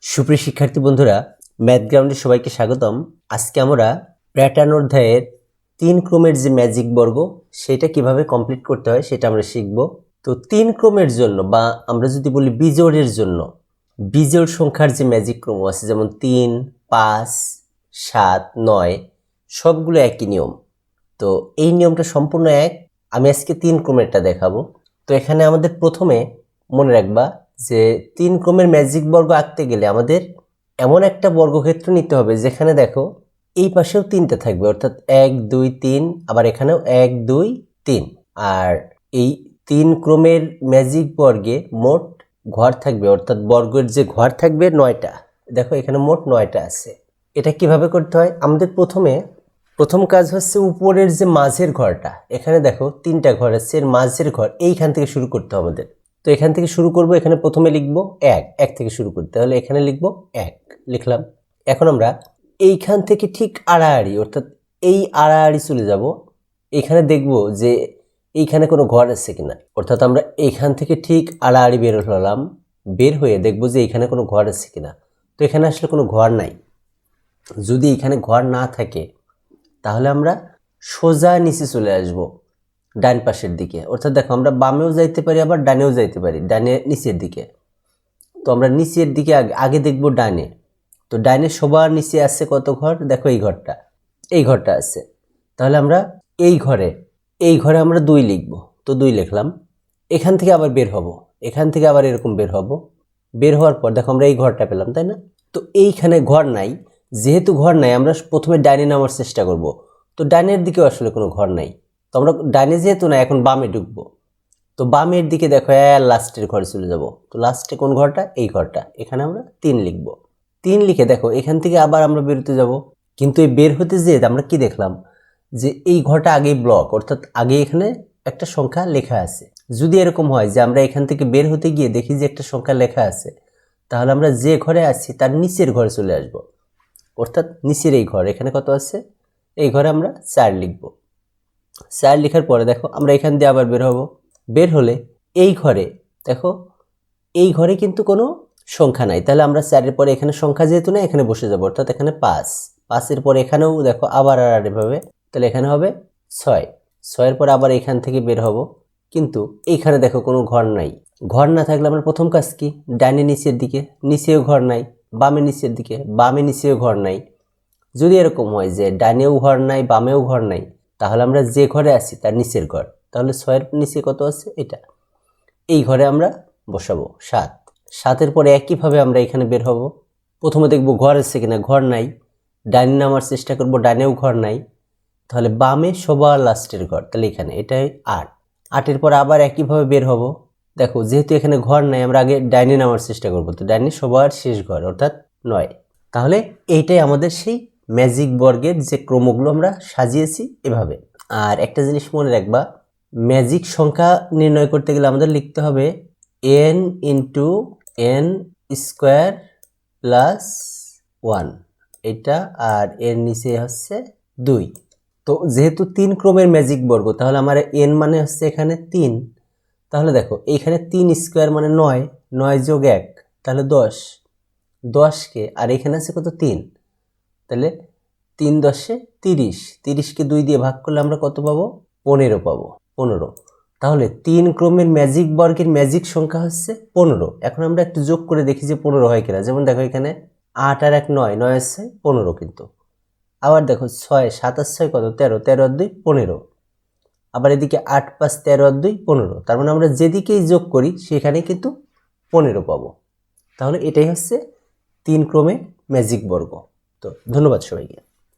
সুপ্রিয় শিক্ষার্থী বন্ধুরা, ম্যাথ গ্রাউন্ডে সবাইকে স্বাগতম। আজকে আমরা প্যাটার্ন অধ্যায়ের 3 ক্রমের যে ম্যাজিক বর্গ সেটা কিভাবে কমপ্লিট করতে হয় সেটা আমরা শিখব। তো 3 ক্রমের জন্য বা আমরা যদি বলি বিজোড়ের জন্য বিজোড় সংখ্যার যে ম্যাজিক ক্রম আছে, যেমন 3, 5, 7, 9 সবগুলো একই নিয়ম। তো এই নিয়মটা সম্পূর্ণ এক। আমি আজকে 3 ক্রমেরটা দেখাবো। তো এখানে আমাদের প্রথমে মনে রাখবা যে 3 ক্রমের ম্যাজিক বর্গ আঁকতে গেলে আমাদের এমন একটা বর্গক্ষেত্র নিতে হবে যেখানে দেখো এই পাশেও 3টা থাকবে, অর্থাৎ 1 2 3, আবার এখানেও 1 2 3। আর এই 3 ক্রমের ম্যাজিক বর্গে মোট ঘর থাকবে, অর্থাৎ বর্গের যে ঘর থাকবে 9টা। দেখো এখানে মোট 9টা আছে। এটা কিভাবে করতে হয়? আমাদের প্রথম কাজ হচ্ছে উপরের যে মাঝের ঘরটা, এখানে দেখো 3টা ঘর আছে, এর মাঝের ঘর এইখান থেকে শুরু করতে হবে আমাদের। তো এখান থেকে শুরু করব, এখানে প্রথমে লিখব 1 থেকে শুরু করতে হলে এখানে লিখব 1 লিখলাম। এখন আমরা এইখান থেকে ঠিক আড়াআড়ি, অর্থাৎ এই আড়াআড়ি চলে যাব, এখানে দেখব যে এইখানে কোনো ঘর আছে কিনা। অর্থাৎ আমরা এইখান থেকে ঠিক আড়াআড়ি বের হলাম, বের হয়ে দেখব যে এইখানে কোনো ঘর আছে কিনা। তো এখানে আসলে কোনো ঘর নাই। যদি এখানে ঘর না থাকে তাহলে আমরা সোজা নিচে চলে আসব ডান পাশের দিকে। অর্থাৎ দেখো আমরা বামেও যাইতে পারি, আবার ডানেও যাইতে পারি, ডানে নিচের দিকে। তো আমরা নিচের দিকে আগে দেখব ডানে। তো ডানে সবার নিচে আছে কত ঘর? দেখো এই ঘরটা আছে। তাহলে আমরা এই ঘরে আমরা 2 লিখব। তো 2 লিখলাম। এখান থেকে আবার বের হব, এখান থেকে আবার এরকম বের হব। বের হওয়ার পর দেখো আমরা এই ঘরটা পেলাম, তাই না? তো এইখানে ঘর নাই, যেহেতু ঘর নাই আমরা প্রথমে ডাইনে নামার চেষ্টা করব। তো ডাইনের দিকেও আসলে কোনো ঘর নাই। তো আমরা ডাইনে যেহেতু না, এখন বামে ঢুকবো। তো বামের দিকে দেখো লাস্টের ঘরে চলে যাব। তো লাস্টে কোন ঘরটা? এই ঘরটা। এখানে আমরা 3 লিখব। 3 লিখে দেখো এখান থেকে আবার আমরা বেরোতে যাব। কিন্তু এই বের হতে যেয়ে আমরা কি দেখলাম যে এই ঘরটা আগেই ব্লক, অর্থাৎ আগে এখানে একটা সংখ্যা লেখা আছে। যদি এরকম হয় যে আমরা এখান থেকে বের হতে গিয়ে দেখি যে একটা সংখ্যা লেখা আছে, তাহলে আমরা যে ঘরে আছি তার নিচের ঘরে চলে আসব। অর্থাৎ নিচের এই ঘর, এখানে কত আছে? এই ঘরে আমরা 4 লিখব। 4 লেখার পরে দেখো আমরা এখান দিয়ে আবার বের হব। বের হলে এই ঘরে দেখো এই ঘরে কিন্তু কোনো সংখ্যা নাই। তাহলে আমরা 4-এর পরে এখানে সংখ্যা যেহেতু না, এখানে বসে যাব, অর্থাৎ এখানে 5। 5-এর পরে এখানেও দেখো আবার আর এভাবে, তাহলে এখানে হবে 6। 6-এর পরে আবার এখান থেকে বের হব। কিন্তু এইখানে দেখো কোনো ঘর নাই। ঘর না থাকলে আমরা প্রথম কাজ কি? ডাইনে নিচের দিকে, নিচেও ঘর নাই। বামে নিচের দিকে, বামে নিচেও ঘর নাই। যদি এরকম হয় যে ডাইনেও ঘর নাই, বামেও ঘর নাই, তাহলে আমরা যে ঘরে আছি তার নিচের ঘর। তাহলে 6-এর নিচে কত আছে? এটা। এই ঘরে আমরা বসাবো 7। 7-এর পরে একইভাবে আমরা এখানে বের হব। প্রথমে দেখব ঘর আছে কিনা, ঘর নাই। ডাইনে নামার চেষ্টা করব, ডাইনেও ঘর নাই। তাহলে বামে সবার লাস্টের ঘর, তাহলে এখানে, এটাই 8। 8-এর পর আবার একইভাবে বের হব। দেখো যেহেতু এখানে ঘর নাই, আমরা আগে ডাইনে নামার চেষ্টা করব। তো ডাইনে সবার শেষ ঘর, অর্থাৎ 9। তাহলে এইটাই আমাদের সেই ম্যাজিক বর্গের যে ক্রমগুলো আমরা সাজিয়েছি এভাবে। আর একটা জিনিস মনে রাখবা, ম্যাজিক সংখ্যা নির্ণয় করতে গেলে আমাদের লিখতে হবে n into n square plus 1, এটা। আর এর নিচে হচ্ছে 2। তো যেহেতু 3 ক্রমের ম্যাজিক বর্গ, তাহলে আমার n মানে হচ্ছে এখানে 3। তাহলে দেখো এইখানে 3 স্কোয়ার মানে 9, 9 যোগ 1 তাহলে 10। 10কে আর এখানে আছে কত? 3। তাহলে 3 10 30, 30কে 2 দিয়ে ভাগ করলে আমরা কত পাবো? 15 পাবো। 15। তাহলে 3 ক্রমের ম্যাজিক বর্গের ম্যাজিক সংখ্যা হচ্ছে 15। এখন আমরা একটু যোগ করে দেখি যে 15 হয় কিনা। যেমন দেখো এখানে 8 আর 1 9, 9 আছে 15 কিন্তু। আবার দেখো 6, 7 আর 6 কত? 13, 13 আর 2 15। আবার এদিকে 8 5 13 আর 2 15। তার মানে আমরা যেদিকেই যোগ করি সেখানে কিন্তু 15 পাবো। তাহলে এটাই হচ্ছে 3 ক্রমের ম্যাজিক বর্গ। তো ধন্যবাদ সবাইকে।